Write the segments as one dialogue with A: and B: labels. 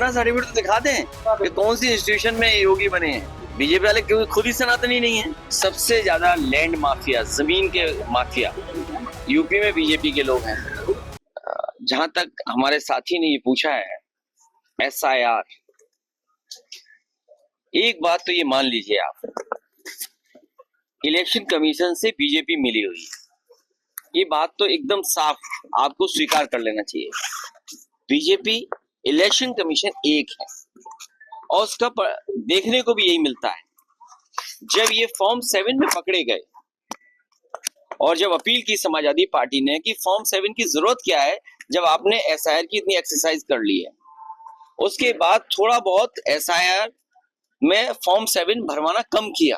A: अपना सर्टिफिकेट तो दिखा दें कि कौन सी इंस्टीट्यूशन में योगी बने हैं। बीजेपी वाले क्योंकि खुद ही सनातनी नहीं है। सबसे ज्यादा लैंड माफिया, जमीन के माफिया यूपी में बीजेपी के लोग हैं। जहां तक हमारे साथी ने ये पूछा है SIR, एक बात तो ये मान लीजिए आप, इलेक्शन कमीशन से बीजेपी मिली हुई है, ये बात तो एकदम साफ आपको स्वीकार कर लेना चाहिए। बीजेपी इलेक्शन कमीशन एक है और उसका देखने को भी यही मिलता है। जब ये फॉर्म 7 में पकड़े गए और जब अपील की समाजवादी पार्टी ने कि फॉर्म 7 की जरूरत क्या है जब आपने SIR की इतनी एक्सरसाइज कर ली है, उसके बाद थोड़ा बहुत SIR में फॉर्म 7 भरवाना कम किया।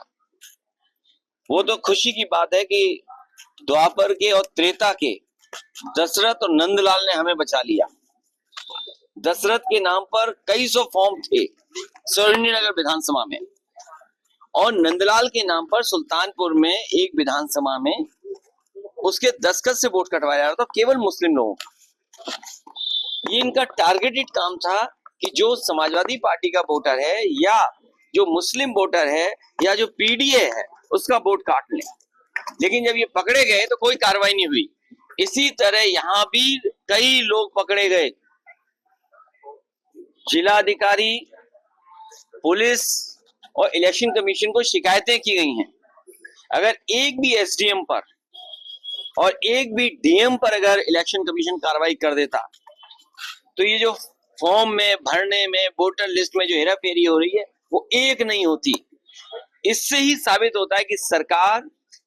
A: वो तो खुशी की बात है कि द्वापर के और त्रेता के दशरथ और नंदलाल ने हमें बचा लिया। दशरथ के नाम पर कई सौ फॉर्म थे सुरेंद्रनगर विधानसभा में और नंदलाल के नाम पर सुल्तानपुर में एक विधानसभा में उसके दस्तखत से वोट कटवाया जा रहा था, केवल मुस्लिम लोगों का। ये इनका टारगेटेड काम था कि जो समाजवादी पार्टी का वोटर है या जो मुस्लिम वोटर है या जो PDA है उसका वोट काट लें। लेकिन जब ये पकड़े गए तो कोई कार्रवाई नहीं हुई। इसी तरह यहां भी कई लोग पकड़े गए। जिलाधिकारी, पुलिस और इलेक्शन कमीशन को शिकायतें की गई हैं। अगर एक भी SDM पर और एक भी DM पर अगर इलेक्शन कमीशन कार्रवाई कर देता तो ये जो फॉर्म में भरने में, वोटर लिस्ट में जो हेराफेरी हो रही है वो एक नहीं होती। इससे ही साबित होता है कि सरकार,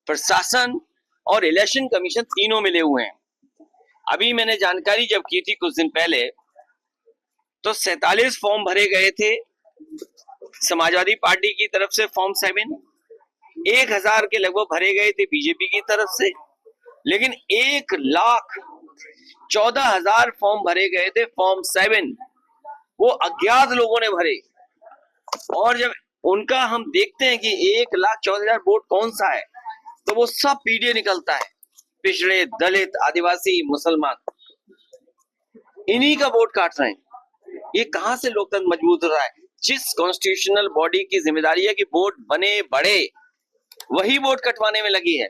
A: प्रशासन और इलेक्शन कमीशन तीनों मिले हुए हैं। अभी मैंने जानकारी जब की थी कुछ दिन पहले तो 47 फॉर्म भरे गए थे समाजवादी पार्टी की तरफ से फॉर्म 7, 1000 के लगभग भरे गए थे बीजेपी की तरफ से, लेकिन 1,14,000 फॉर्म भरे गए थे फॉर्म 7, वो अज्ञात लोगों ने भरे। और जब उनका हम देखते हैं कि 1,14,000 वोट कौन सा है तो वो सब PDA निकलता है, पिछड़े, दलित, आदिवासी, मुसलमान, इन्हीं का वोट काट रहे हैं। ये कहां से लोकतंत्र मजबूत हो रहा है? जिस कॉन्स्टिट्यूशनल बॉडी की जिम्मेदारी है कि वोट बने बढ़े, वही वोट कटवाने में लगी है।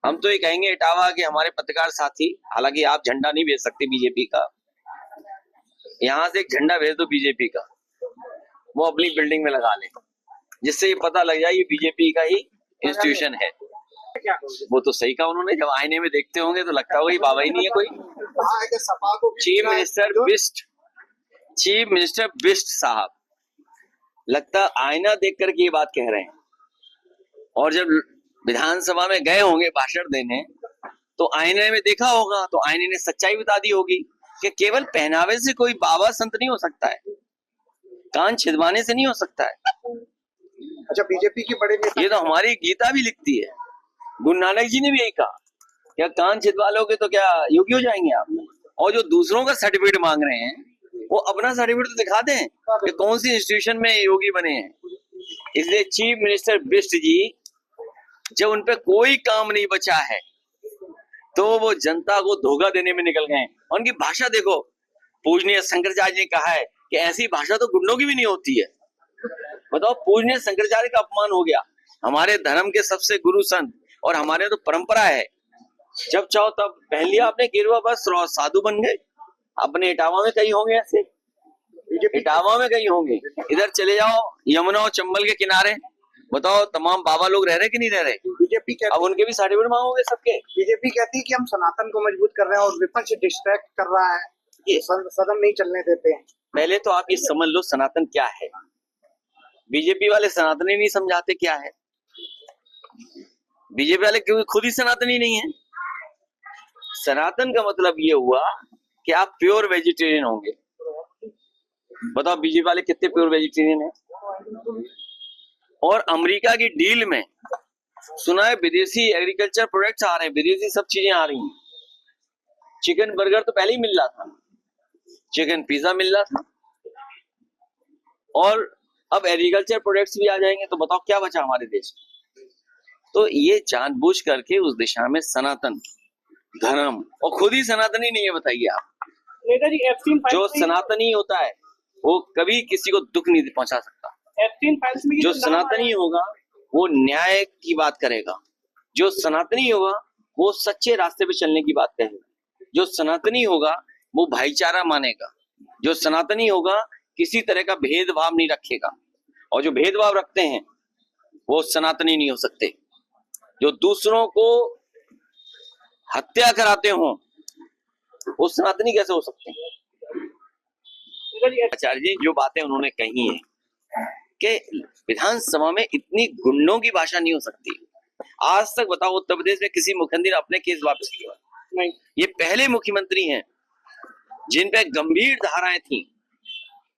A: हम तो ये कहेंगे इटावा के हमारे पत्रकार साथी, हालांकि आप झंडा नहीं भेज सकते बीजेपी का, यहां से एक झंडा भेज दो बीजेपी का, वो अपनी बिल्डिंग में लगा ले, जिससे ये पता लग जाए ये बीजेपी का ही इंस्टीट्यूशन है। वो तो सही कहा उन्होंने, जब आईने में देखते होंगे तो लगता होगा ये बाबा ही नहीं है कोई। चीफ मिनिस्टर बिष्ट साहब लगता आईना देख करके ये बात कह रहे हैं। और जब विधानसभा में गए होंगे भाषण देने तो आईने में देखा होगा तो आईने ने सच्चाई बता दी होगी कि केवल पहनावे से कोई बाबा संत नहीं हो सकता है, कान छिदवाने से नहीं हो सकता है।
B: अच्छा, बीजेपी की बड़े नेता,
A: ये तो हमारी गीता भी लिखती है, गुरु नानक जी ने भी यही कहा, क्या कान छिदवा लोगे तो क्या योगी हो जाएंगे आप? और जो दूसरों का सर्टिफिकेट मांग रहे हैं वो अपना सर्टिफिकेट तो दिखा दें कि कौन सी इंस्टीट्यूशन में योगी बने हैं। इसलिए चीफ मिनिस्टर बिष्ट जी जब उनपे कोई काम नहीं बचा है तो वो जनता को धोखा देने में निकल गए। उनकी भाषा देखो, पूजनीय शंकराचार्य ने कहा है कि ऐसी भाषा तो गुंडों की भी नहीं होती है। बताओ, पूजनीय शंकराचार्य का अपमान हो गया, हमारे धर्म के सबसे गुरु संत, और हमारे तो परंपरा है जब चाहो तब पहन लिया आपने गेरुआ वस्त्र और साधु बन गए। अपने इटावा में कहीं होंगे ऐसे, इटावा में कहीं होंगे, इधर चले जाओ यमुना और चंबल के किनारे, बताओ तमाम बाबा लोग रह रहे कि नहीं रह रहे?
B: बीजेपी कहती,
A: अब उनके भी सर्टिफिकेट मांगोगे सबके?
B: बीजेपी कहती है कि हम सनातन को मजबूत कर रहे हैं और विपक्ष डिस्ट्रैक्ट कर रहा है, ये सदन नहीं चलने देते हैं।
A: पहले तो आप ये समझ लो सनातन क्या है। बीजेपी वाले सनातनी नहीं समझाते क्या है। बीजेपी वाले क्योंकि खुद ही सनातनी नहीं है। सनातन का मतलब ये हुआ कि आप प्योर वेजिटेरियन होंगे। बताओ बीजेपी वाले कितने प्योर वेजिटेरियन हैं? और अमेरिका की डील में सुना है विदेशी एग्रीकल्चर प्रोडक्ट्स आ रहे हैं, विदेशी सब चीजें आ रही हैं। चिकन बर्गर तो पहले ही मिल रहा था, चिकन पिज्जा मिल रहा था, और अब एग्रीकल्चर प्रोडक्ट्स भी आ जाएंगे, तो बताओ क्या बचा हमारे देश में? तो ये जानबूझ करके उस दिशा में सनातन धर्म, और खुद ही सनातनी नहीं है, बताइए आप।
C: नेताजी Epstein फाइल
A: जो सनातनी होता है वो कभी किसी को दुख नहीं पहुंचा सकता।
B: F3 फाइल्स में ये
A: जो
B: नाम
A: सनातनी होगा वो न्याय की बात करेगा, जो सनातनी होगा वो सच्चे रास्ते पे चलने की बात करेगा, जो सनातनी होगा वो भाईचारा मानेगा, जो सनातनी होगा किसी तरह का भेदभाव नहीं रखेगा, और जो भेदभाव रखते हैं वो सनातनी नहीं हो सकते। जो दूसरों को हत्या कराते हो वो सनातनी कैसे हो सकते हैं? आचार्य जी जो बातें उन्होंने कही हैं कि विधानसभा में इतनी गुंडों की भाषा नहीं हो सकती। आज तक बताओ उत्तर प्रदेश में किसी मुख्यमंत्री ने अपने केस वापस किया नहीं। ये पहले मुख्यमंत्री हैं जिन पे गंभीर धाराएं थी,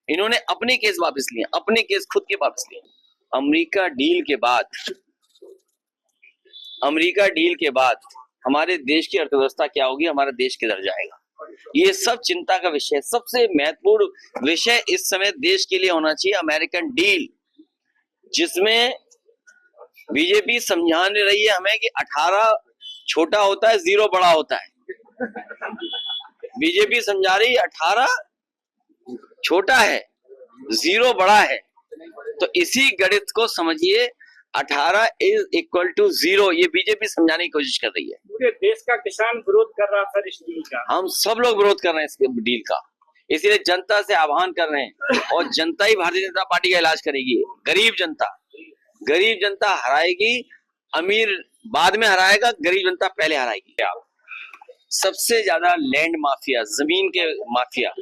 A: इन्होंने अपने केस वापस लिए, अपने केस खुद के वापस लिए। अमेरिका डील के बाद हमारे देश की अर्थव्यवस्था क्या होगी, हमारा देश किधर जाएगा, ये सब चिंता का विषय। सबसे महत्वपूर्ण विषय इस समय देश के लिए होना चाहिए अमेरिकन डील, जिसमें बीजेपी समझाने रही है हमें कि 18 छोटा होता है, 0 बड़ा होता है। बीजेपी समझा रही है 18 छोटा है, 0 बड़ा है। तो इसी गणित को समझिए, 18 इज इक्वल टू 0, ये बीजेपी समझाने की कोशिश कर रही है।
B: पूरे देश का किसान विरोध कर रहा था इस डील का।
A: हम सब लोग विरोध कर रहे हैं इस डील का, इसीलिए जनता से आह्वान कर रहे हैं, और जनता ही भारतीय जनता पार्टी का इलाज करेगी। गरीब जनता हराएगी, अमीर बाद में हराएगा, गरीब जनता पहले हराएगी। सबसे ज्यादा लैंड माफिया, जमीन के माफिया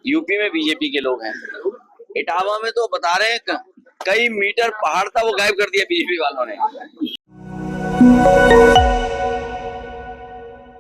A: यूपी में बीजेपी के लोग हैं। इटावा में तो बता रहे हैं कई मीटर पहाड़ था वो गायब कर दिया बीजेपी वालों ने।